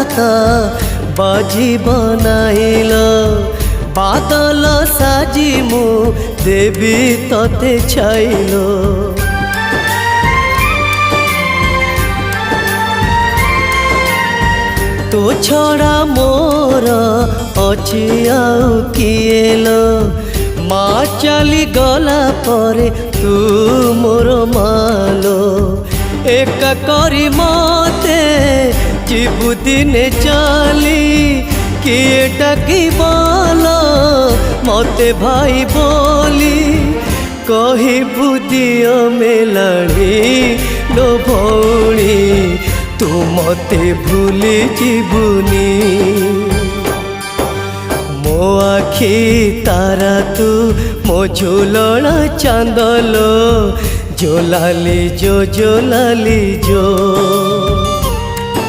हाता बाजी बनाइल बादल साजी मु देवी तते छाइलो तो छड़ा मोर अच्छी आउ किएलो माँ चली गला परे तू मोर मालो एक करी मते जीवु दिने चली किए डाकी बोलो मते भाई बोली कही बुदियो मेलाणी लो भौणी तू मते भूली जीवुनी मो आखी तारा तू मो झूलना चांदलो जो लाली जो